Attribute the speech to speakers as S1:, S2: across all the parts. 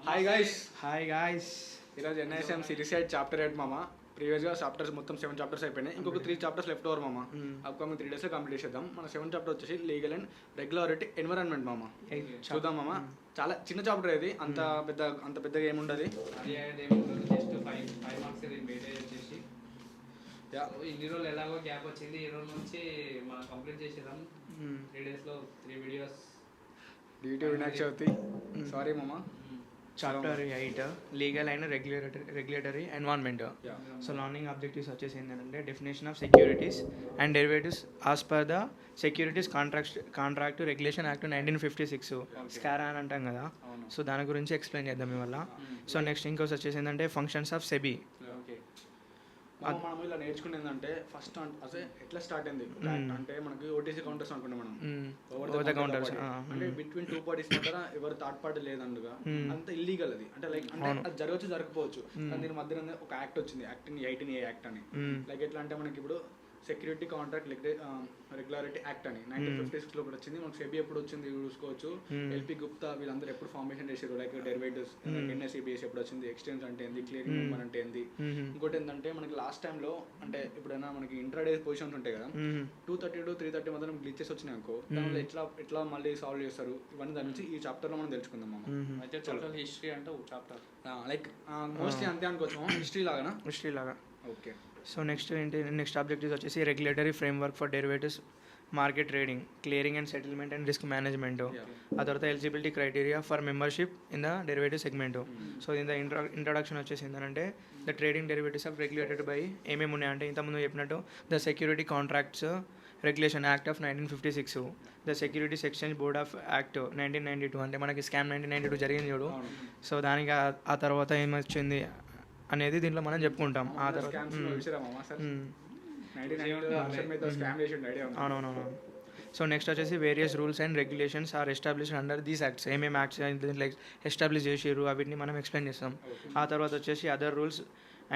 S1: Hi guys ఈరోజు NISM series 8 chapter 8 మామ. ప్రీవియస్గా చాప్టర్స్ మొత్తం 7 చాప్టర్స్ అయిపోయినాయి. ఇంకొక 3 చాప్టర్స్ లెఫ్ట్ ఓవర్ మామ. అప్కమింగ్ 3 డేస్లో కంప్లీట్ చేద్దాం. మన 7 చాప్టర్ వచ్చేసి లీగల్ అండ్ రెగ్యులారిటీ ఎన్విరాన్మెంట్ మామ. చూద్దాం మామ. చాలా చిన్న చాప్టర్ ఇది, అంత పెద్దగా ఏముండదు.
S2: ఇన్ని రోజులు ఎలాగో గ్యాప్ వచ్చింది, ఈ రోజు నుంచి మనం కంప్లీట్ చేసేద్దాం. 3 డేస్లో 3 videos.
S1: Due to Vinayaka Chavithi. Sorry మామ.
S3: Chapter 8 legal and regulatory environment. So learning objectives వచ్చేసి ఏంటంటే definition of securities and derivatives as per the securities contract regulation act 1956 SCRA అని అంటాం కదా. సో దాని గురించి ఎక్స్ప్లెయిన్ చేద్దాం ఇవాళ. సో నెక్స్ట్ ఇంకోటి వచ్చేసి ఏంటంటే ఫంక్షన్స్ ఆఫ్ సెబీ.
S1: మనం ఇలా నేర్చుకునేది ఏంటంటే ఫస్ట్ అసలు ఎట్లా స్టార్ట్ అయింది అంటే మనకి ఓటీసీ కౌంటర్స్ అనుకున్నాం మనం.
S3: కౌంటర్స్
S1: అంటే బిట్వీన్ 2 పార్టీస్ మధ్య ఎవరు థర్డ్ పార్టీ లేదండుగా, అంత ఇల్లీగల్ అది. అంటే లైక్ అంటే అది జరగచ్చు జరగకపోవచ్చు, కానీ దీని మధ్య ఒక యాక్ట్ వచ్చింది, యాక్ట్ 18A యాక్ట్ అని. లైక్ ఎట్లా అంటే మనకి ఇప్పుడు సెక్యూరిటీ కాంట్రాక్ట్ రెగ్యులారిటీ యాక్ట్ అని 1956 కూడా వచ్చింది. మనకు సెబీ ఎప్పుడు వచ్చింది చూసుకోవచ్చు. ఎల్పి గుప్తా వీళ్ళందరూ ఎప్పుడు ఫార్మేషన్ చేశారు, లైక్ డెరివేటివ్స్, ఎన్ఎస్సిబిఎస్ ఎప్పుడు వచ్చింది, ఎక్స్చేంజ్ అంటే ఏంది, క్లియరింగ్ మెంబర్ అంటే ఏంది. ఇంకోటి ఏంటంటే మనకి లాస్ట్ టైంలో అంటే ఎప్పుడైనా మనకి ఇంట్రాడే పొజిషన్స్ ఉంటాయి కదా, 230 to 330 మధ్య గ్లిచెస్ వచ్చినాయి అనుకో, దానివల్ల ఎట్లా మళ్ళీ సాల్వ్ చేస్తారు, ఇవన్నీ దాని నుంచి ఈ చాప్టర్ లో మనం తెలుసుకుందాం మనం.
S2: అయితే టోటల్ హిస్టరీ అంటే ఒక చాప్టర్,
S1: లైక్ మోస్ట్లీ అంతే అనుకోవచ్చు, హిస్టరీ లాగా. ఓకే.
S3: సో నెక్స్ట్ ఆబ్జెక్టివ్స్ వచ్చేసి regulatory framework for derivatives market trading, clearing and settlement and risk management. ఆ తర్వాత eligibility criteria for membership in the derivative segment. So in the introduction వచ్చేసి ఏంటంటే the trading derivatives of regulated by ఏమేమి ఉన్నాయంటే ఇంతకుముందు చెప్పినట్టు the security contracts regulation act of 1956, the securities exchange board of act 1992, అంటే మనకి స్కామ్ 1992 జరిగింది చూడు. సో దానికి ఆ తర్వాత ఏమొచ్చింది అనేది దీంట్లో మనం చెప్పుకుంటాం. ఆ తర్వాత అవునవును. సో నెక్స్ట్ వచ్చేసి various rules and regulations are established under these acts. ఏమేమి యాక్ట్స్ దీంట్లో ఎస్టాబ్లిష్ చేసిర్రు వీటిని మనం ఎక్స్ప్లెయిన్ చేస్తాం. ఆ తర్వాత వచ్చేసి other rules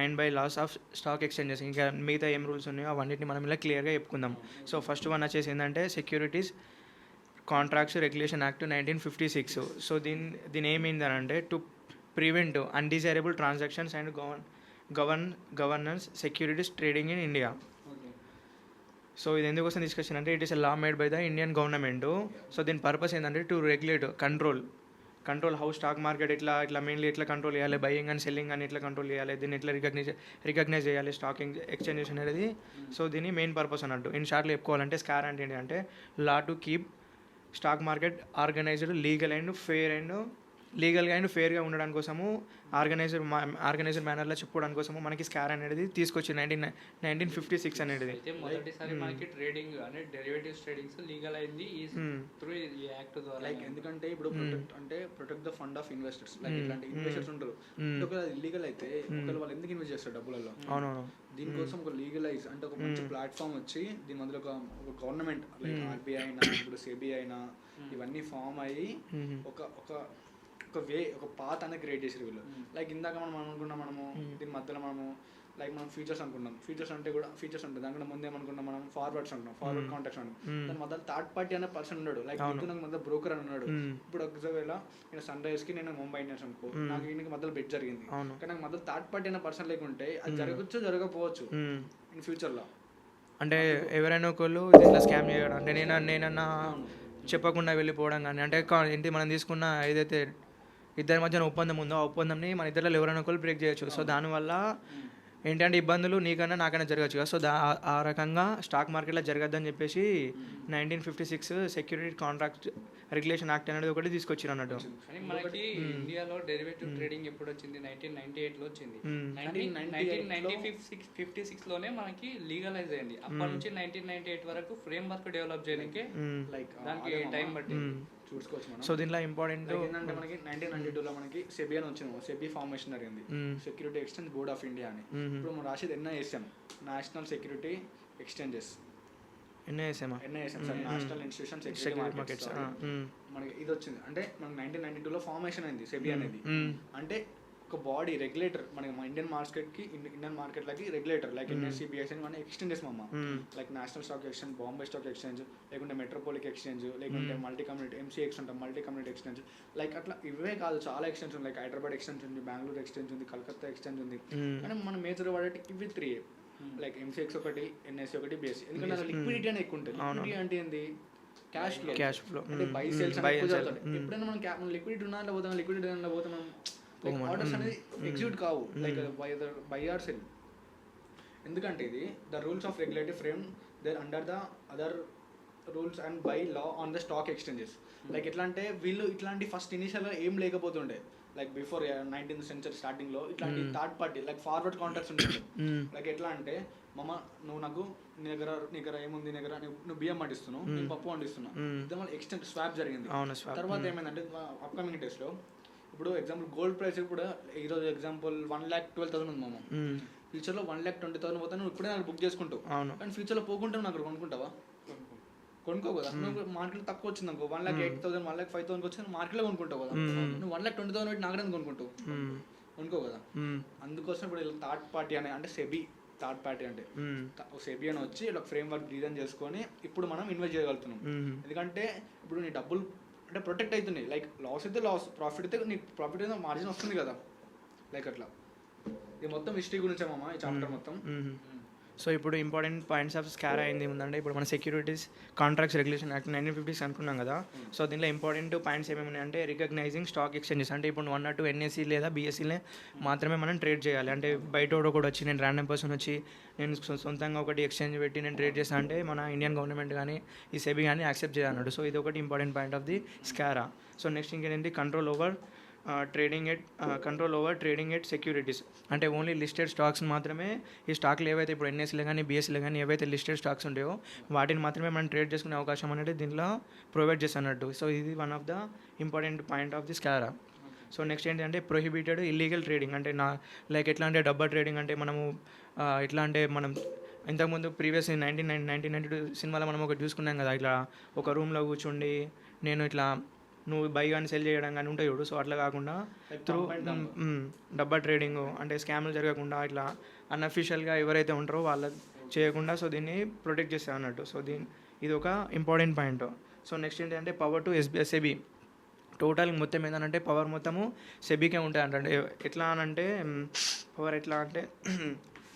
S3: and bylaws of stock exchanges. ఇంకా మిగతా ఏం రూల్స్ ఉన్నాయో అవన్నిటిని మనం ఇలా క్లియర్గా చెప్పుకుందాం. సో ఫస్ట్ వన్ వచ్చేసి ఏంటంటే securities contracts regulation act 1956. So దీని ఏమైందనంటే to prevent undesirable transactions and governance securities trading in India. So ఇది ఎందుకోసం డిస్కషన్ అంటే it is a law made by the Indian government. So దీని పర్పస్ ఏంటంటే to regulate control how stock market ఇట్లా mainly ఎట్లా control చేయాలి, buying and selling అని ఎట్లా కంట్రోల్ చేయాలి, దీన్ని ఎట్లా రికగ్నైజ్ చేయాలి స్టాక్ ఎక్స్చేంజెస్ అనేది. సో దీని మెయిన్ పర్పస్ అన్నట్టు. ఇన్ షార్ట్లో చెప్పుకోవాలంటే స్కార్ అంటే ఏంటంటే లా to keep stock market organised లీగల్గా అండ్ ఫేర్గా ఉండడం కోసము ఆర్గనైజర్ మేనర్లో చెప్పుకోవడానికి కోసము మనకి స్కార్ అనేది తీసుకొచ్చి 1956 అనేది.
S2: అయితే మొదటిసారి మనకి ట్రేడింగ్ అంటే డెరివేటివ్స్ ట్రేడింగ్స్ లీగల్ అయింది త్రూ ఈ యాక్ట్ ద్వారా.
S1: లైక్ ఎందుకంటే ఇప్పుడు protect the fund of investors, like ఇట్లాంటి ఇన్వెస్టర్స్ ఉంటారు. ఒకవేళ ఇల్లీగల్ అయితే వాళ్ళు ఎందుకు ఇన్వెస్ట్ చేస్తారు డబ్బులలో?
S3: అవునవును.
S1: దీనికోసం ఒక లీగలైజ్ అంటే ఒక మంచి ప్లాట్ఫామ్ వచ్చి దీని మధ్యలో ఒక గవర్నమెంట్ లైక్ ఆర్బీఐ అయినా ఇప్పుడు సెబీ అయినా ఇవన్నీ ఫామ్ అయ్యి ఒక పాత్ అనేది క్రియేట్ చేసారు వీళ్ళు. లైక్ ఇందాక మనం అనుకున్నాం మనము దీని మధ్యలో మనము లైక్ మనం ఫీచర్స్ అనుకున్నాం. ఫీచర్స్ అంటే కూడా ఫీచర్స్ ఉంటుంది. దానికంటే ముందే అనుకున్నాం మనం ఫార్వర్డ్స్ అనుకున్నాం, ఫార్వర్డ్ కాంటాక్ట్స్ అనుకున్నాం. దాని మధ్య థర్డ్ పార్టీ అనే పర్సన్ ఉన్నాడు, లైక్ నాకు మధ్య బ్రోకర్ అని ఉన్నాడు. ఇప్పుడు ఒకవేళ నేను సన్ రైజర్స్ కి నేను ముంబై ఇండియన్స్ అనుకో, నాకు ఈయనకి మధ్యలో బెట్ జరిగింది, కానీ నాకు మధ్య థర్డ్ పార్టీ అనే పర్సన్ లేకుంటే అది జరగచ్చు జరగకపోవచ్చు ఇన్ ఫ్యూచర్ లో.
S3: అంటే ఎవరైనా ఒకళ్ళు ఇట్లా స్కామ్ చేయడం అంటే నేనన్నా చెప్పకుండా వెళ్ళిపోవడం కానీ, అంటే ఏంటి మనం తీసుకున్న ఏదైతే ఇద్దరి మధ్యన ఒప్పందం ఉందో ఆ ఒప్పందంని మన ఇద్దరిలో ఎవరైనా ఒకళ్ళు బ్రేక్ చేయొచ్చు. సో దానివల్ల ఏంటంటే ఇబ్బందులు నీకన్నా నాకైనా జరగచ్చు కదా. సో ఆ రకంగా స్టాక్ మార్కెట్లో జరగద్దని చెప్పేసి 1956 సెక్యూరిటీ కాంట్రాక్ట్ రెగ్యులేషన్ యాక్ట్ అనేది ఒకటి తీసుకొచ్చారు అన్నట్టు.
S2: కానీ మనకి ఇండియాలో డెరివేటివ్ ట్రేడింగ్ ఎప్పుడు వచ్చింది? 1998లో వచ్చింది. 1956లోనే మనకి లీగలైజ్ అయింది. అప్పటి నుంచి 1998 వరకు ఫ్రేమ్ వర్క్ డెవలప్ చేయడానికి లైక్ దానికి టైం పట్టింది చూసుకోవచ్చు మనం.
S3: సో దీనిలో ఇంపార్టెంట్
S1: ఏంటంటే మనకి 1992లో మనకి సెబీ అని వచ్చింది. సెబీ ఫార్మేషన్ జరిగింది, security exchange board of India అని. ఇప్పుడు మనం రాసేది NISM, national security exchanges.
S3: NISM
S1: national institution security markets. మనకి ఇది వచ్చింది అంటే మనకి 1992లో ఫార్మేషన్ అయింది సెబీ అనేది. అంటే ఒక బాడీ రెగ్యులేటర్ మనకి మన ఇండియన్ మార్కెట్లకి రెగ్యులేటర్ లైక్ ఎన్ఎస్సి బిఎస్సి మనం ఎక్స్టెండ్ చేసాం like national stock exchange, Bombay stock exchange, లేకుంటే మెట్రోపాలిక్ ఎక్స్చేంజ్, లేకుంటే మల్టీ కమ్యూనిటీ ఎంసీఎక్స్ ఉంటాం, మల్టీ కమ్యూనిటీ ఎక్స్చేంజ్. లైక్ అట్లా ఇవే కాదు, చాలా ఎక్స్చేంజ్ ఉంది. లైక్ హైదరాబాద్ ఎక్స్చేంజ్ ఉంది, బెంగళూరు ఎక్స్చేంజ్ ఉంది, కలకత్తా ఎక్స్చేంజ్ ఉంది. కానీ మనం మేజర్ వాడేటి ఇవి 3 లైక్ ఎంసీఎక్స్ ఒకటి, ఎన్ఎస్సి ఒకటి, బిఎస్సి. ఎందుకంటే లిక్విడిటీ అనేది ఎక్కువ ఉంటుంది. లిక్విడిటీ అంటే ఏంది? క్యాష్ ఫ్లో అంటే బై సేల్స్ ఎప్పుడైనా మనం లిక్విడిటీ ఉన్నా పోతాం, లిక్విడిటీ పోతాం మనం ఆర్డర్స్ అనేది ఎగ్జిక్యూట్ కావు లైక్ బై ఆర్ సెల్. ఎందుకంటే ఇది the rules of regulatory frame there under the other rules and by law on the stock exchanges. Like ఎట్లా అంటే వీళ్ళు ఇట్లాంటి ఫస్ట్ ఇనిషియల్గా ఏం లేకపోతుండే like before 19th century starting లో ఇట్లాంటి third party like forward contracts ఉంటుంది. లైక్ ఎట్లా అంటే మామ నువ్వు నాకు నీ దగ్గర ఏముంది, నీ దగ్గర నువ్వు బియ్యం పండిస్తున్నావు, నేను పప్పు పండిస్తున్నా, దాని ఎక్స్టెంట్ స్వాప్ జరిగింది. తర్వాత ఏమైందంటే అప్కమింగ్ డేస్ లో ఇప్పుడు ఎగ్జాంపుల్ గోల్డ్ ప్రైస్ కూడా ఈరోజు ఎగ్జాంపుల్ 1,12,000 ఉంది మామ, ఫ్యూచర్ లో 1,20,000 పోతా నువ్వు ఇప్పుడే నాకు బుక్ చేసుకుంటావు. కానీ ఫ్యూచర్ లో పోకుంటే నువ్వు అక్కడ కొనుక్కుంటావా? కొనుక్కో కదా. నువ్వు మార్కెట్ తక్కువ వచ్చింది అనుకో, 1,08,000 1,05,000 వచ్చి మార్కెట్లో కొనుక్కుంటావు కదా. నువ్వు 1,20,000 పెట్టి నాగడానికి కొనుక్కుంటావు, కొనుక్కో కదా. అందుకోసం ఇప్పుడు థర్డ్ పార్టీ అంటే సెబీ థర్డ్ పార్టీ అంటే సెబీ అని వచ్చి ఇలా ఫ్రేమ్ వర్క్ డిజైన్ చేసుకొని ఇప్పుడు మనం ఇన్వెస్ట్ చేయగలుగుతున్నాం. ఎందుకంటే ఇప్పుడు నీ డబ్బులు అంటే ప్రొటెక్ట్ అవుతున్నాయి. లైక్ లాస్ అయితే లాస్, ప్రాఫిట్ అయితే నీకు ప్రాఫిట్ అయితే మార్జిన్ వస్తుంది కదా. లైక్ అట్లా ఇది మొత్తం హిస్టరీ గురించే మామ ఈ చాప్టర్ మొత్తం.
S3: సో ఇప్పుడు ఇంపార్టెంట్ పాయింట్స్ ఆఫ్ స్కారా ఏంది ఉందంటే ఇప్పుడు మన సెక్యూరిటీస్ కాంట్రాక్ట్స్ రెగ్యులేషన్ యాక్ట్ 1950 అనుకున్నాం కదా. సో దీనిలో ఇంపార్టెంట్ పాయింట్స్ ఏమేమి ఉన్నాయంటే రికగ్నైజింగ్ స్టాక్ ఎక్స్చేంజెస్, అంటే ఇప్పుడు 1 or 2 ఎన్ఎస్సీ లేదా బీఎస్సీలే మాత్రమే మనం ట్రేడ్ చేయాలి. అంటే బయట కూడా వచ్చి నేను ర్యాండమ్ పర్సన్ వచ్చి నేను సొంతంగా ఒకటి ఎక్స్చేంజ్ పెట్టి నేను ట్రేడ్ చేస్తాను అంటే మన ఇండియన్ గవర్నమెంట్ కానీ ఈ సెబీ కానీ యాక్సెప్ట్ చేయాలన్నాడు. సో ఇది ఒకటి important point of the SCRA. So next ఇంకేంటి control over trading at securities, అంటే ఓన్లీ లిస్టెడ్ స్టాక్స్ మాత్రమే ఈ స్టాక్లు ఏవైతే ఇప్పుడు ఎన్ఎస్సీలో కానీ బీఎస్సీలో కానీ ఏవైతే లిస్టెడ్ స్టాక్స్ ఉంటాయో వాటిని మాత్రమే మనం ట్రేడ్ చేసుకునే అవకాశం అనేది దీనిలో ప్రొవైడ్ చేస్తున్నట్టు. సో ఇది one of the important point of the SCRA. So next ఏంటంటే ప్రొహిబిటెడ్ ఇల్లీగల్ ట్రేడింగ్, అంటే లైక్ ఎట్లా అంటే డబ్బా ట్రేడింగ్. అంటే మనము ఎట్లా అంటే మనం ఇంతకుముందు ప్రీవియస్ 1992 సినిమాలో మనం ఒకటి చూసుకున్నాం కదా, ఇట్లా ఒక రూమ్లో కూర్చుండి నేను ఇట్లా నువ్వు బై కానీ సెల్ చేయడం కానీ ఉంటాయి చూడు. సో అట్లా కాకుండా త్రూ డబ్బా ట్రేడింగ్ అంటే స్కామ్లు జరగకుండా ఇట్లా అన్అఫీషియల్గా ఎవరైతే ఉంటారో వాళ్ళ చేయకుండా సో దీన్ని ప్రొటెక్ట్ చేస్తాయి అన్నట్టు. సో ఇది ఒక ఇంపార్టెంట్ పాయింట్. సో నెక్స్ట్ ఏంటంటే పవర్ టు సెబీ, టోటల్ మొత్తం ఏంటంటే పవర్ మొత్తము సెబీకే ఉంటాయి అంటే ఎట్లా అనంటే పవర్ ఎట్లా అంటే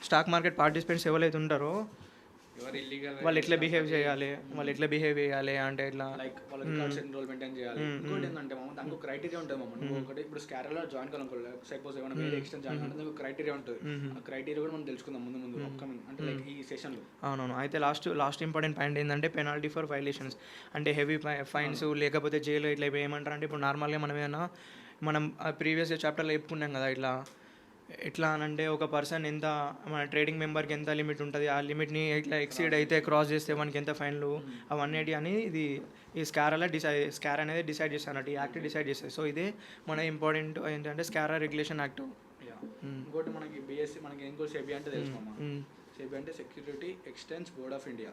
S3: స్టాక్ మార్కెట్ పార్టిసిపెంట్స్ ఎవరైతే ఉంటారో వాళ్ళు ఎట్లా బిహేవ్ చేయాలి అంటే ఇట్లా
S1: లైక్ వాళ్ళ రికార్డ్స్ ఎన్రోల్ మెయింటైన్ చేయాలి. ఇంకోటి ఏంటంటే మామ దానికి క్రైటీరియా ఉంటుంది మామ. నువ్వు ఒకటి ఇప్పుడు స్కారాలో జాయిన్ కావాలనుకో, సపోజ్ ఏమైనా వేరే ఎక్స్టెంజ్ జాయిన్ అంటే దానికి క్రైటీరియా ఉంటుంది. ఆ క్రైటీరియా కూడా మనం తెలుసుకుందాం ముందు అప్కమింగ్ అంటే లైక్ ఈ సెషన్లో.
S3: అవునవును. అయితే లాస్ట్ ఇంపార్టెంట్ పాయింట్ ఏంటంటే పెనాల్టీ ఫర్ వైలేషన్స్, అంటే హెవీ ఫైన్స్ లేకపోతే జైలు ఇట్లా ఏమంటారు అంటే ఇప్పుడు నార్మల్గా మనం ప్రీవియస్ చాప్టర్లో చెప్పుకున్నాం కదా, ఎట్లా అనంటే ఒక పర్సన్ ఎంత మన ట్రేడింగ్ మెంబర్కి ఎంత లిమిట్ ఉంటుంది, ఆ లిమిట్ని ఇట్లా ఎక్సీడ్ అయితే క్రాస్ చేస్తే మనకి ఎంత ఫైన్లు అవన్నీ అని ఈ స్కార్ అనేది డిసైడ్ చేస్తానట్టు, ఈ యాక్ట్ డిసైడ్ చేస్తుంది. సో ఇదే మన ఇంపార్టెంట్ ఏంటంటే స్కారా రెగ్యులేషన్ యాక్ట్.
S1: ఇంకోటి మనకి బీఎస్సీ మనకి ఇంకో సెబీ అంటే తెలుసుకోమా, సెబీ అంటే security exchange board of India.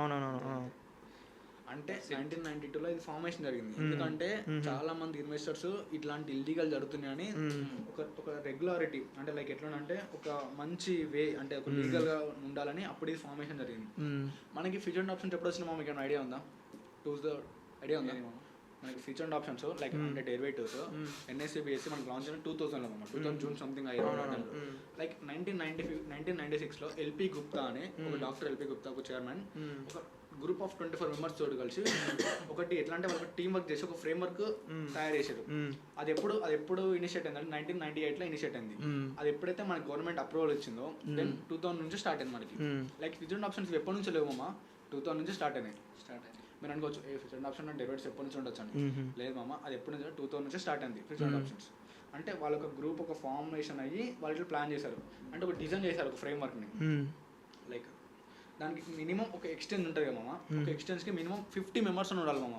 S3: అవునవును.
S1: అంటే 1992లో ఇది ఫార్మేషన్ జరిగింది. ఎందుకంటే చాలా మంది ఇన్వెస్టర్స్ ఇట్లాంటి ఇల్లీగల్ జరుగుతున్నాయని ఒక రెగ్యులారిటీ అంటే లైక్ ఎట్లా అంటే ఒక మంచి వే అంటే ఒక లీగల్ గా ఉండాలని అప్పుడు ఇది ఫార్మేషన్ జరిగింది. మనకి ఫ్యూచర్ అండ్ ఆప్షన్స్ ఎప్పుడు వచ్చినా మీకు ఐడియా ఉందా? ఐడియా ఉందా మనకి ఫ్యూచర్ అండ్ ఆప్షన్స్ లైక్ అంటే డెరివేటివ్స్ ఎన్ఎస్సీ బీఎస్సీ మనకి లాంచ్ అయిన 2000లో 2000 జూన్ సంథింగ్ అయ్యింది. లైక్ 1996లో ఎల్పి గుప్తా అని ఒక డాక్టర్ ఎల్పి గుప్తా ఒక చైర్మన్ ఒక గ్రూప్ ఆఫ్ 24 members తోటి కలిసి ఒకటి ఎట్లా అంటే వాళ్ళకి టీమ్ వర్క్ చేసి ఒక ఫ్రేమ్ వర్క్ తయారు చేశారు. అది ఎప్పుడు ఇనిషియేట్ అయింది అంటే 1998లో ఇనిషియేట్ అయింది. అది ఎప్పుడైతే మనకి గవర్నమెంట్ అప్రూవల్ ఇచ్చిందో దెన్ 2000 నుంచి స్టార్ట్ అయింది మనకి. లైక్ ఫ్యూచర్ ఆప్షన్స్ ఎప్పటి నుంచి లేవమ్మా, 2000 నుంచి స్టార్ట్ అయినాయి. మీరు అనుకోవచ్చు ఫ్యూచర్ ఆప్షన్ డెరివేటివ్స్ ఎప్పటి నుంచి ఉండొచ్చు అని. లేదు మామ, అది ఎప్పటి నుంచి 2000 నుంచి స్టార్ట్ అయింది ఫ్యూచర్ ఆప్షన్స్. అంటే వాళ్ళ ఒక గ్రూప్ ఒక ఫార్మేషన్ అయ్యి వాళ్ళు ప్లాన్ చేశారు, అంటే ఒక డిజైన్ చేశారు ఒక ఫ్రేమ్ వర్క్ని. లైక్ దానికి మినిమం ఒక ఎక్స్టెంజ్ ఉంటుంది కదా మామ, ఒక ఎక్స్టెంజ్కి మినిమం 50 members ఉండాలి మామ.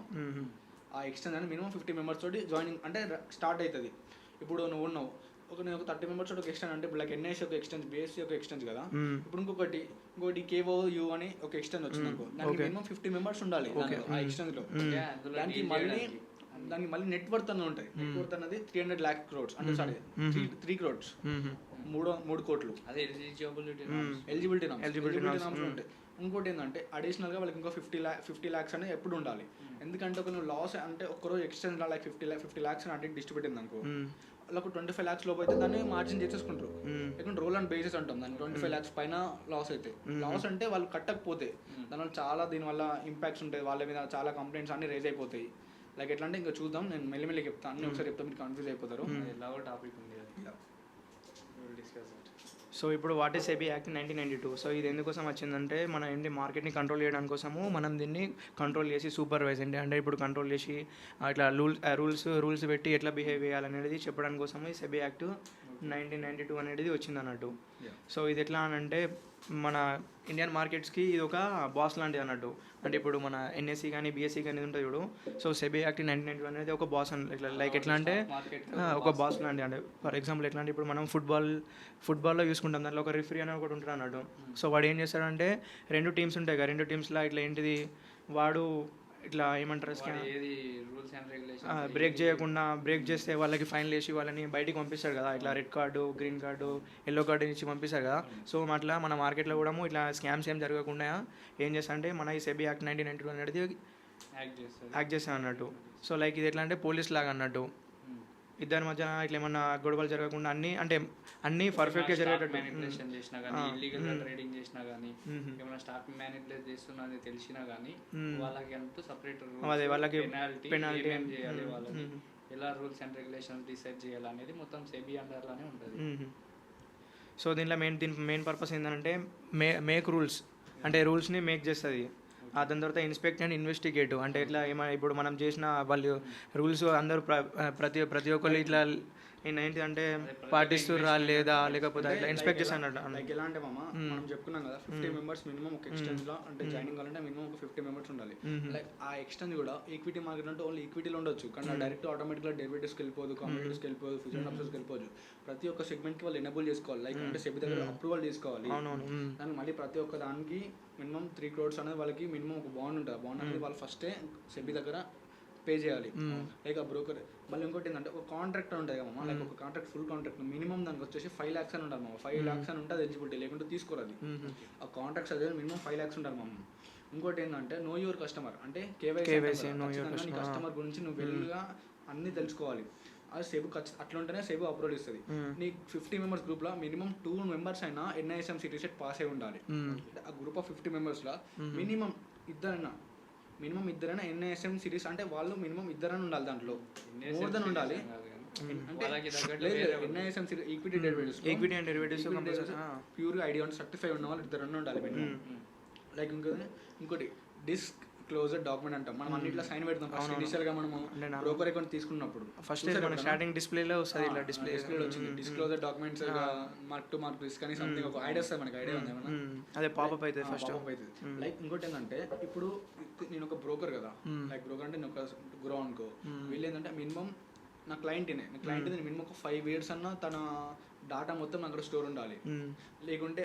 S1: ఆ ఎక్స్టెంజ్ అని మినిమం 50 members తోటి జాయినింగ్ అంటే స్టార్ట్ అవుతుంది. ఇప్పుడు నువ్వు ఉన్నావు నేను ఒక 30 members తోటి ఒక ఎక్స్టెంజ్ అంటే ఇప్పుడు లైక్ ఎన్ఐసి ఒక ఎక్స్టెంజ్, బీఎస్సీ ఒక ఎక్స్టెంజ్ కదా. ఇప్పుడు ఇంకోటి కేఓయు అని ఒక ఎక్స్టెంజ్ వచ్చింది అనుకో, దానికి మినిమం 50 members ఉండాలి ఆ ఎక్స్టెంజ్ లో. దానికి మళ్ళీ దానికి మళ్ళీ నెట్వర్త్ అని ఉంటాయి. నెట్వర్త్ అన్నది 300 lakh crores అంటే సారీ 3 crores, 3 కోట్లు.
S2: అదే ఎలిజిబిలిటీ
S1: ఎలిజిబిలిటీ నామ్స్ ఉంటాయి. ఇంకోటి ఏంటంటే అడిషనల్గా వాళ్ళకి ఇంకో 50 lakhs అనేది ఎప్పుడు ఉండాలి. ఎందుకంటే ఒక నువ్వు లాస్ అంటే ఒక్కరోజు ఎక్స్చేంజ్ లైక్ 50 lakhs అని అంటే డిస్ట్రిబ్యూట్ అయింది అనుకో, వాళ్ళకు 25 lakhs లోపు అయితే దాన్ని మార్జిన్ చేసేసుకుంటారు. లేకుంటే రోల్ అండ్ బేసిస్ అంటాం దాన్ని. 25 lakhs పైన లాస్ అయితే, లాస్ అంటే వాళ్ళు కట్టకపోతే దానివల్ల చాలా దీనివల్ల ఇంపాక్ట్స్ ఉంటాయి, వాళ్ళ మీద చాలా కంప్లైంట్స్ అన్ని రేజ్ అయిపోతాయి. లైక్ ఎట్లా అంటే ఇంకా చూద్దాం, నేను మెల్లిమెల్లి చెప్తాను, అన్ని ఒకసారి చెప్తాను, మీరు కన్ఫ్యూజ్ అయిపోతారు.
S2: ఎలాగో టాపిక్ ఉంది డిస్కస్.
S3: సో ఇప్పుడు what is SEBI act 1992. So ఇది ఎందుకోసం వచ్చిందంటే మన ఏంటి మార్కెట్ని కంట్రోల్ చేయడానికి కోసము మనం దీన్ని కంట్రోల్ చేసి సూపర్వైజ్ అంటే ఇప్పుడు కంట్రోల్ చేసి అట్లా రూల్స్ పెట్టి ఎట్లా బిహేవ్ చేయాలనేది చెప్పడానికి కోసము ఈ సెబీ యాక్ట్ 1992 అనేది వచ్చింది అన్నట్టు. సో ఇది ఎట్లా అని అంటే మన ఇండియన్ మార్కెట్స్కి ఇది ఒక బాస్ లాంటిది అన్నట్టు. అంటే ఇప్పుడు మన ఎన్ఎస్సి కానీ బీఎస్సీ కానీ ఉంటుంది చూడు. సో సెబీ యాక్ట్ 1992 అనేది ఒక బాస్ ఇట్లా లైక్ ఎట్లా అంటే ఒక బాస్ లాంటి. అంటే ఫర్ ఎగ్జాంపుల్ ఎట్లా అంటే ఇప్పుడు మనం ఫుట్బాల్లో చూసుకుంటాం, దాంట్లో ఒక రిఫరీ అని ఒకటి ఉంటాడు అన్నట్టు. సో వాడు ఏం చేస్తాడంటే 2 టీమ్స్ ఉంటాయి కదా, 2 టీమ్స్లో ఇట్లా ఏంటిది వాడు ఇట్లా ఏమంటారు బ్రేక్ చేస్తే వాళ్ళకి ఫైన్ వేసి వాళ్ళని బయటికి పంపిస్తారు కదా, ఇట్లా red card, green card, yellow card ఇచ్చి పంపిస్తారు కదా. సో అట్లా మన మార్కెట్లో కూడా ఇట్లా స్కామ్స్ ఏం జరగకుండా ఏం చేస్తారంటే మన ఈ సెబీ యాక్ట్ 1992 అనేది యాక్ట్ చేస్తాం అన్నట్టు. సో లైక్ ఇది ఎట్లా అంటే పోలీస్ లాగా అన్నట్టు. ఇద్దరి మధ్య ఇట్లా ఏమన్నా గొడవలు జరగకుండా అన్ని పర్ఫెక్ట్గా జరిగేటట్టు.
S2: మ్యానిపులేషన్ చేసినా కానీ, ఇల్లీగల్గా ట్రేడింగ్ చేసినా కానీ, ఏమైనా స్టాక్ మ్యానిపులేట్ చేస్తున్నది తెలిసినా కానీ వాళ్ళకి అంటూ సపరేట్
S3: వాళ్ళకి
S2: పెనాల్టీ ఏం చేయాలి, వాళ్ళని ఎలా రూల్స్ అండ్ రెగ్యులేషన్స్ డిసైడ్ చేయాలి అనేది మొత్తం సెబీ అండర్లోనే ఉంటుంది.
S3: సో దీని మెయిన్ పర్పస్ ఏంటంటే మేక్ రూల్స్ అంటే రూల్స్ని మేక్ చేస్తుంది. దాని తర్వాత ఇన్స్పెక్ట్ అండ్ ఇన్వెస్టిగేట్ అంటే ఇట్లా ఏమైనా ఇప్పుడు మనం చేసిన వాళ్ళు రూల్స్ అందరూ ప్రతి ఒక్కరు ఇట్లా ఏంటిదంటే పాటిస్తుర్రా లేదా లేకపోతే ఇట్లా ఇన్స్పెక్ట్ చేసి అన్నట్టు.
S1: లైక్ ఎలా అంటే మనం చెప్పుకున్నాం కదా 50 members మినిమం ఒక ఎక్స్చేంజ్ లో అంటే జాయినింగ్ కావాలంటే మినిమం ఒక 50 members ఉండాలి. లైక్ ఆ ఎక్స్చేంజ్ కూడా ఈక్విటీ మార్కెట్ అంటే ఓన్లీ ఈక్విటీలో ఉండొచ్చు, కానీ డైరెక్ట్ ఆటోమేటిక్గా డెరివేటివ్స్కి వెళ్ళిపోదు, కమోడిటీస్కి వెళ్ళిపోదు, ఫ్యూచర్ ఆప్షన్స్కి వెళ్ళిపోదు. ప్రతి ఒక్క సెగ్మెంట్కి వాళ్ళు ఎనేబుల్ చేసుకోవాలి. లైక్ అంటే సెబీ దగ్గర అప్రూవల్ తీసుకోవాలి. దానికి మళ్ళీ ప్రతి ఒక్క దానికి మినిమం 3 crores అనేది వాళ్ళకి మినిమం ఒక బాండ్ ఉంటుంది. ఆ బాండ్ అనేది వాళ్ళు ఫస్టే సెబీ దగ్గర పే చేయాలి. లైక్ ఆ బ్రోకర్ మళ్ళీ ఇంకోటి ఏంటంటే ఒక కాంట్రాక్ట్ ఉంటుంది కదా, లైక్ ఒక కాంట్రాక్ట్ ఫుల్ కాంట్రాక్ట్ మినిమం దానికి వచ్చేసి 5 lakhs అని ఉంటుంది. 5 lakhs అని ఉంటుంది ఎలిజిబిలిటీ, లేకుంటే తీసుకోరు. అది ఆ కాంట్రాక్ట్స్ అదే మినిమం 5 lakhs ఉంటుంది మామ. ఇంకోటి ఏంటంటే నో యువర్ కస్టమర్ అంటే కేవైసీ నీ కస్టమర్ గురించి నువ్వు వెళ్ళిగా అన్నీ తెలుసుకోవాలి. అది సెబు అట్లా ఉంటేనే సెబు అప్రూవల్ ఇస్తుంది. నీ 50 members గ్రూప్లో మినిమం 2 members అయినా NISM సిటీ సెట్ పాస్ అయి ఉండాలి. ఆ గ్రూప్ ఆఫ్ 50 membersలో మినిమం ఇద్దరైనా NISM సిరీస్ అంటే వాళ్ళు మినిమం ఇద్దరైనా ఉండాలి, దాంట్లో మోర్ దెన్ ఉండాలి. NISM ఈక్విటీ అండ్ డెరివేటివ్స్ ప్యూర్ ఐడియా సర్టిఫై ఉన్న వాళ్ళు ఇద్దరైనా ఉండాలి మినిమం. లైక్ ఇంకోటి డిస్క్ క్లోజర్ డాక్యుమెంట్ అంటాం మనం, అన్నిట్లో సైన్ పెడతాం ఫస్ట్ ఇనిషియల్ గా మనము బ్రోకర్ అకౌంట్ తీసుకున్నప్పుడు.
S3: ఫస్ట్ స్టార్టింగ్ డిస్ప్లేలో వస్తుంది, ఇట్లా డిస్ప్లేలో
S1: వచ్చింది disclosure documents mark to mark risk అని సంథింగ్ ఒక ఐడియా వస్తుంది మనకి. ఐడియా ఉంది ఏమన్నా?
S3: అదే పాపప్ అవుతుంది ఫస్ట్.
S1: లైక్ ఇంకోటి ఏంటంటే ఇప్పుడు నేను ఒక బ్రోకర్ కదా, లైక్ బ్రోకర్ అంటే నేను ఒక గ్రో అనుకో, వీళ్ళు ఏంటంటే మినిమం నా క్లయింట్ మినిమం ఒక 5 years అన్న తన డాటా మొత్తం నాకు స్టోర్ ఉండాలి. లేకుంటే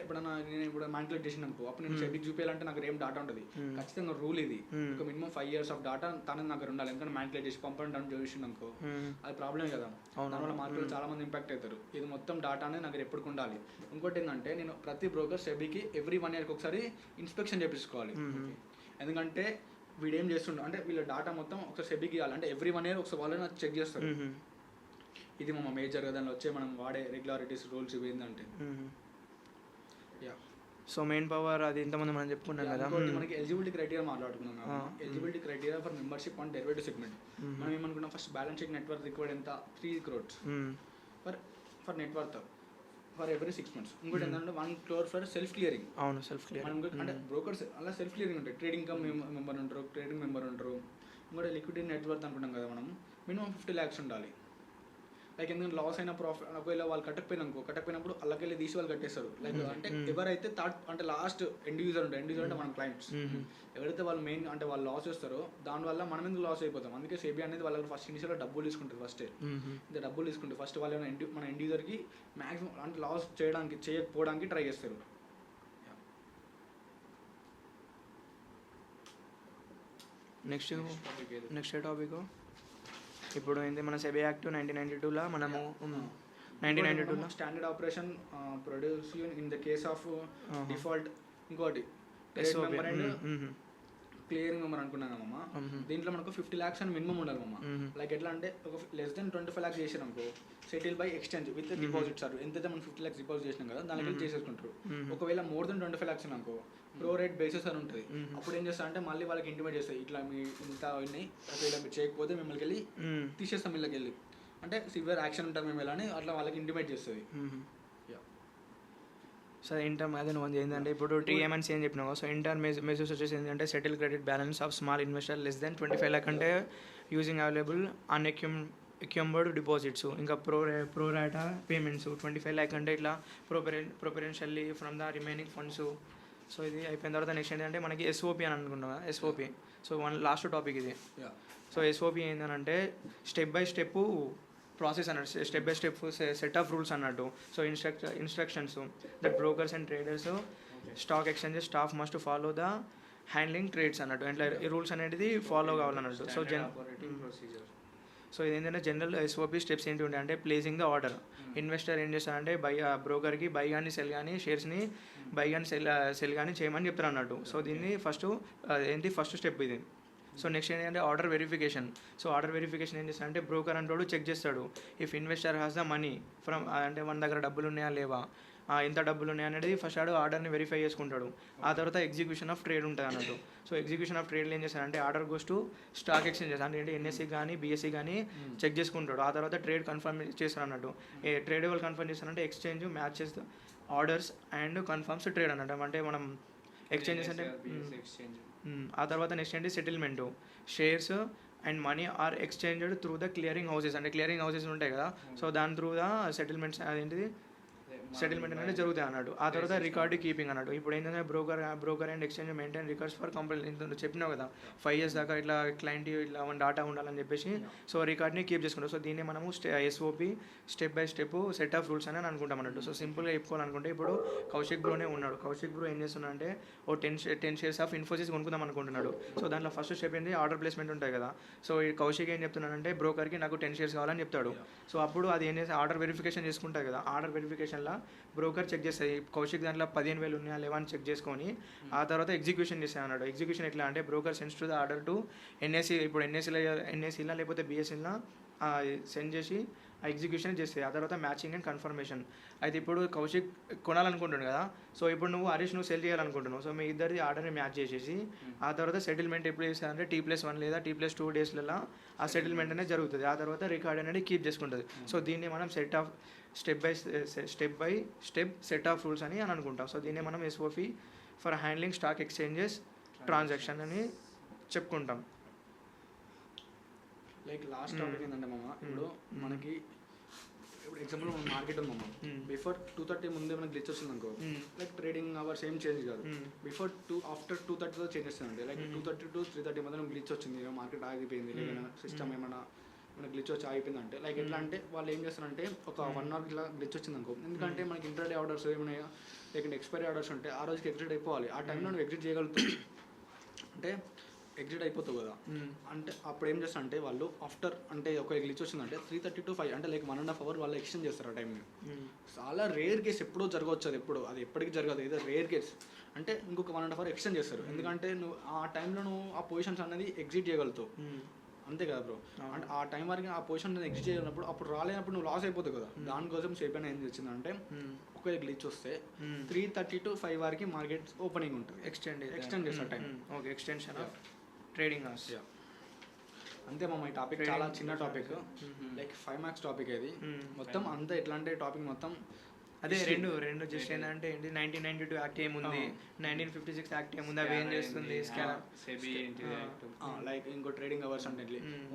S1: నేను ఇప్పుడు మ్యానిపులేట్ చేసిన అనుకో, అప్పుడు నేను సెబీకి చూపించాలంటే నాకు ఏం డాటా ఉంటుంది. ఖచ్చితంగా రూల్ ఇది, ఒక మినిమం 5 years ఆఫ్ డాటా తనది నాకు ఉండాలి. ఎందుకంటే మ్యానిపులేట్ చేసి పంపడం డౌన్ చేసిన అనుకో అది ప్రాబ్లమే కదా. దానివల్ల మార్కెట్లో చాలా మంది ఇంపాక్ట్ అవుతారు. ఇది మొత్తం డాటా అనేది నాకు ఎప్పుడు ఉండాలి. ఇంకోటి ఏంటంటే నేను ప్రతి బ్రోకర్ సెబీకి ఎవ్రీ 1 yearకి ఒకసారి ఇన్స్పెక్షన్ చేపించుకోవాలి. ఎందుకంటే వీడు ఏం చేస్తుండే అంటే వీళ్ళ డాటా మొత్తం ఒకసారి సెబీకి ఇవ్వాలి. అంటే ఎవ్రీ 1 year ఒకసారి వాళ్ళని చెక్ చేస్తారు. ఇది మా మేజర్గా దానిలో వచ్చే మనం వాడే రెగ్యులారిటీస్ రూల్స్ ఇవి ఏంటంటే.
S3: సో మెయిన్ పవర్ అది ఇంతమంది మనం చెప్పుకున్నాం కదా.
S1: మనకి ఎలిజిబిలిటీ క్రైటీరియా మాట్లాడుకున్నాం కదా. Eligibility criteria for membership on derivative segment మనం ఏమనుకున్నాం, first balance sheet network required ఎంత 3 crores for network for every 6 months. ఇంకోటి ఏంటంటే 1 crore ఫర్ సెల్ఫ్ క్లియరింగ్.
S3: అవును, సెల్ఫ్ క్లియరింగ్
S1: అంటే బ్రోకర్స్ అలా సెల్ఫ్ క్లియరింగ్ ఉంటాయి. ట్రేడింగ్ కమ్ మెంబర్ ఉంటారు, ట్రేడింగ్ మెంబర్ ఉంటారు. ఇంకోటి లిక్విడిటీ నెట్వర్క్ అనుకుంటాం కదా మనం, మినిమం 50 lakhs ఉండాలి. లైక్ ఎందుకంటే లాస్ అయిన ప్రాఫిట్ ఒకవేళ వాళ్ళు కట్టకపోయినప్పుడు అలాగెళ్ళి తీసి వాళ్ళు కట్టేస్తారు. లైక్ అంటే ఎవరైతే థర్డ్ అంటే లాస్ట్ ఎండ్ యూజర్ అంటే మన క్లయింట్స్ ఎవరైతే వాళ్ళు మెయిన్ అంటే వాళ్ళు లాస్ చేస్తారో దానివల్ల మనం ఎందుకు లాస్ అయిపోతాం. అందుకే సెబీ అనేది వాళ్ళకి ఫస్ట్ ఇనిషియల్గా డబ్బులు తీసుకుంటుంది. డబ్బులు తీసుకుంటే ఫస్ట్ వాళ్ళు మన ఎండ్ యూజర్కి మ్యాక్సిమం అంటే లాస్ చేయకపోవడానికి ట్రై చేస్తారు.
S3: నెక్స్ట్ టాపిక్ ఇప్పుడు ఏంటి మన సెబీ యాక్ట్ 1992లో మనము 1992లో
S1: standard operation produce in the case of default, ఇంకోటి
S3: SOP.
S1: క్లియరింగ్ మెంబర్ అనుకున్నాం కమ్మా. దీంట్లో మనకు 50 lakhs అని మినిమం ఉండాలి మమ్మ. లైక్ ఎట్లా అంటే ఒక లెస్ దెన్ 25 lakhs చేసారు అనుకో, settle by exchange with deposit sir. ఎంతైతే మనం 50 lakhs డిపాజిట్ చేసినాం కదా దానికి చేసేసుకుంటారు. ఒకవేళ మోర్ దెన్ 25 lakhs అనుకో ప్రో రేట్ బేసిస్ అని ఉంటుంది. అప్పుడు ఏం చేస్తా అంటే మళ్ళీ వాళ్ళకి ఇంటిమేట్ చేస్తాయి, ఇట్లా మీ ఇంత ఉన్నాయి, ఒకవేళ మీరు చేయకపోతే మిమ్మల్ని వెళ్ళి తీసేస్తాం వీళ్ళకి వెళ్ళి, అంటే సివియర్ యాక్షన్ ఉంటుంది మేము ఎలా అని అట్లా వాళ్ళకి ఇంటిమేట్ చేస్తుంది.
S3: సో ఇంటర్మ్ అదే నువ్వు ఏంటంటే ఇప్పుడు టీఎంఎన్స్ ఏం చెప్పినావు. సో ఇంటర్ మెజర్స్ వచ్చేసి ఏంటంటే settle credit balance of small investor less than 25 lakh అంటే యూజింగ్ అవైలబుల్ అన్ఎక్యూంబర్డ్ డిపాజిట్స్, ఇంకా ప్రోరాటా పేమెంట్స్ 25 lakh అంటే ఇట్లా proportionally from the remaining funds. So ఇది అయిపోయిన తర్వాత నెక్స్ట్ ఏంటంటే మనకి ఎస్ఓపి అని అనుకుంటున్నా. ఎస్ఓపి సో లాస్ట్ టాపిక్ ఇది. సో ఎస్ఓపి ఏంటంటే స్టెప్ బై స్టెప్ ప్రాసెస్ అన్నట్టు, step by step set of rules అన్నట్టు. So instructions that brokers and traders stock exchanges staff must follow the handling trades అన్నట్టు. ఇట్లా ఈ rules అనేది follow కావాలన్నట్టు. So ఇదేంటంటే general SOP steps ఏంటి ఉంటాయి అంటే ప్లేసింగ్ ద ఆర్డర్. ఇన్వెస్టర్ ఏం చేస్తారంటే బ్రోకర్కి బై కానీ సెల్ కానీ షేర్స్ని బై కానీ సెల్ కానీ చేయమని చెప్తారు అన్నట్టు. సో దీన్ని ఫస్ట్ స్టెప్ ఇది. సో నెక్స్ట్ ఏంటంటే order verification. So order verification ఏం చేస్తారంటే బ్రోకర్ అంటోడు చెక్ చేస్తాడు if investor has the money from, అంటే మన దగ్గర డబ్బులు ఉన్నాయా లేవా, ఎంత డబ్బులు ఉన్నాయి అనేది ఫస్ట్ ఆర్డర్ని వెరిఫై చేసుకుంటాడు. ఆ తర్వాత ఎగ్జిక్యూషన్ ఆఫ్ ట్రేడ్ ఉంటుంది అన్నట్టు. సో ఎగ్జిక్యూషన్ ఆఫ్ ట్రేడ్లో ఏం చేస్తారంటే order goes to stock exchanges, అంటే ఎన్ఎస్సి కానీ బీఎస్సీ కానీ చెక్ చేసుకుంటాడు. ఆ తర్వాత ట్రేడ్ కన్ఫర్మ్ చేస్తారు అన్నట్టు. ట్రేడ్ ఎవరు కన్ఫర్మ్ చేస్తారంటే exchange matches orders and confirms trade అన్నట్టు. అంటే మనం ఎక్స్చేంజెస్ అంటే ఆ తర్వాత నెక్స్ట్ ఏంటి settlement. Shares and money are exchanged through the clearing houses, అంటే క్లియరింగ్ హౌసెస్ ఉంటాయి కదా. సో దాని త్రూ ద సెటిల్మెంట్స్ అదేంటిది సెటిల్మెంట్ అనేది జరుగుతాయి అన్నట్టు. ఆ తర్వాత రికార్డు కీపింగ్ అన్నట్టు. ఇప్పుడు ఏంటంటే broker and exchange maintain records for complete. ఇంత చెప్పినావు కదా 5 years దాకా ఇట్లా క్లయింట్ ఇట్లా డాటా ఉండాలని చెప్పేసి సో రికార్డ్ని కీప్ చేసుకుంటాం. సో దీన్ని మనము SOP step by step set of rules అని అనుకుంటాం అన్నట్టు. సో సింపుల్గా చెప్పుకోవాలనుకుంటే ఇప్పుడు కౌశిక్ బ్రోనే ఉన్నాడు. కౌశిక్ బ్రో ఏం చేస్తున్నాడంటే ఓ 10 shares ఆఫ్ ఇన్ఫోసిస్ కొనుక్కుందాం అనుకుంటున్నాడు. సో దాంట్లో ఫస్ట్ స్టెప్ ఏంటి ఆర్డర్ ప్లేస్మెంట్ ఉంటాయి కదా. సో ఈ కౌశిక్ ఏం చెప్తున్నాడంటే బ్రోకర్కి నాకు 10 shares కావాలని చెప్తాడు. సో అప్పుడు అది ఏం చేసి ఆర్డర్ వెరిఫికేషన్ చేసుకుంటాయి కదా. ఆర్డర్ వెరిఫికేషన్లో బ్రోకర్ చెక్ చేస్తాయి కౌశిక్ దాంట్లో 15,000 ఉన్నాయా లేవా అని చెక్ చేసుకొని ఆ తర్వాత ఎగ్జిక్యూషన్ చేస్తాయి అన్నాడు. ఎగ్జిక్యూషన్ ఎట్లా అంటే broker sends to the order to NSC, ఇప్పుడు ఎన్ఎస్సీలా లేకపోతే బీఎస్సీలా సెండ్ చేసి ఆ ఎగ్జిక్యూషన్ చేస్తాయి. ఆ తర్వాత మ్యాచింగ్ అండ్ కన్ఫర్మేషన్. అయితే ఇప్పుడు కౌశిక్ కొనాలనుకుంటున్నాడు కదా. సో ఇప్పుడు నువ్వు సెల్ చేయాలనుకుంటున్నావు. సో మీ ఇద్దరిది ఆర్డర్ని మ్యాచ్ చేసేసి ఆ తర్వాత సెటిల్మెంట్ ఎప్పుడు చేస్తారంటే T+1 లేదా T+2 daysలలో ఆ సెటిల్మెంట్ అనేది జరుగుతుంది. ఆ తర్వాత రికార్డ్ అనేది కీప్ చేసుకుంటుంది. సో దీన్ని మనం step by step set of rules అని అనుకుంటాం. సో దీన్ని మనం SOP for handling stock exchanges transaction అని చెప్పుకుంటాం.
S1: లైక్ లాస్ట్ టాపిక్ ఏంటంటే మామ, ఇప్పుడు మనకి ఇప్పుడు ఎగ్జాంపుల్ మన మార్కెట్ ఉంది మామ. బిఫోర్ 2:30 ముందే మనకి గ్లిచ్ వచ్చింది అనుకో, లైక్ ట్రేడింగ్ అవర్స్ ఏం చేంజ్ కాదు. ఆఫ్టర్ 2:30 చేంజ్ చేస్తుంది. లైక్ 2:30 to 3:30 మధ్యలో గ్లిచ్ వచ్చింది, మార్కెట్ ఆగిపోయింది, లేదా సిస్టమ్ ఏమైనా మన గ్లిచ్ వచ్చి ఆగిపోయింది అంటే లైక్ ఎట్లా అంటే వాళ్ళు ఏం చేస్తారంటే ఒక 1 hour ఇట్లా గ్లిచ్ వచ్చింది అనుకో. ఎందుకంటే మనకి ఇంటర్డే ఆర్డర్స్ ఏమైనా లేకుంటే ఎక్స్పైరీ ఆర్డర్స్ ఉంటే ఆ రోజుకి ఎగ్జిట్ అయిపోవాలి. ఆ టైంలో నువ్వు ఎగ్జిట్ చేయగలుగుతావు అంటే ఎగ్జిట్ అయిపోతావు కదా. అంటే అప్పుడు ఏం చేస్తా అంటే వాళ్ళు ఆఫ్టర్ అంటే ఒక గ్లిచ్ వచ్చిందంటే 3:30 to 5 అంటే లైక్ 1.5 hour వాళ్ళు ఎక్స్టెండ్ చేస్తారు ఆ టైంని. చాలా రేర్ కేస్ ఎప్పుడో జరగవచ్చు, అది ఎప్పటికీ జరగదు. ఏదో రేర్ కేస్ అంటే ఇంకొక 1.5 hour ఎక్స్టెండ్ చేస్తారు. ఎందుకంటే నువ్వు ఆ టైంలో నువ్వు ఆ పొజిషన్స్ అనేది ఎగ్జిట్ చేయగలుగుతావు అంతే కదా బ్రో. అంటే ఆ టైం వరకు ఆ పొజిషన్ ఎగ్జిట్ చేయనప్పుడు అప్పుడు రాలేనప్పుడు నువ్వు లాస్ అయిపోతావు కదా. దానికోసం సేపైనా ఏం వచ్చిందంటే ఒకవేళ గ్లిచ్ వస్తే 3:30 to 5 వరకు మార్కెట్ ఓపెనింగ్ ఉంటుంది. ఎక్స్టెండ్ చేస్తారు time.
S3: Okay, extension of trading hours.
S1: అంతే మామ. ఈ టాపిక్ చాలా చిన్న టాపిక్, లైక్ 5 marks టాపిక్ ఇది మొత్తం. అంతా ఎట్లా అంటే టాపిక్ మొత్తం
S3: అదే రెండు జస్ట్ ఏంటంటే 1992 యాక్ట్ ఏముంది, 1956 యాక్ట్ ఏముంది, అవి ఏం చేస్తుంది,
S1: లైక్ ఇంకో ట్రేడింగ్ అవర్స్ అంటే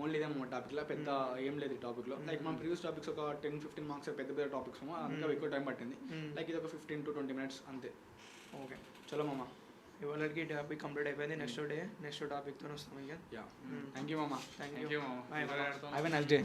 S1: ఓన్లీ ఇదే మా టాపిక్లో పెద్ద ఏం లేదు ఈ టాపిక్లో. లైక్ మన ప్రీవియస్ టాపిక్స్ ఒక 10-15 marks పెద్ద టాపిక్స్, అందుకే ఎక్కువ టైం పట్టింది. లైక్ ఇది ఒక 15 to 20 minutes అంతే.
S3: ఓకే
S1: చలో మామ,
S3: ఇవాళకి టాపిక్ కంప్లీట్ అయిపోయింది. నెక్స్ట్ టాపిక్తో వస్తాం ఇక.
S1: థ్యాంక్ యూ మామ.
S3: Thank you.
S1: Have a nice day.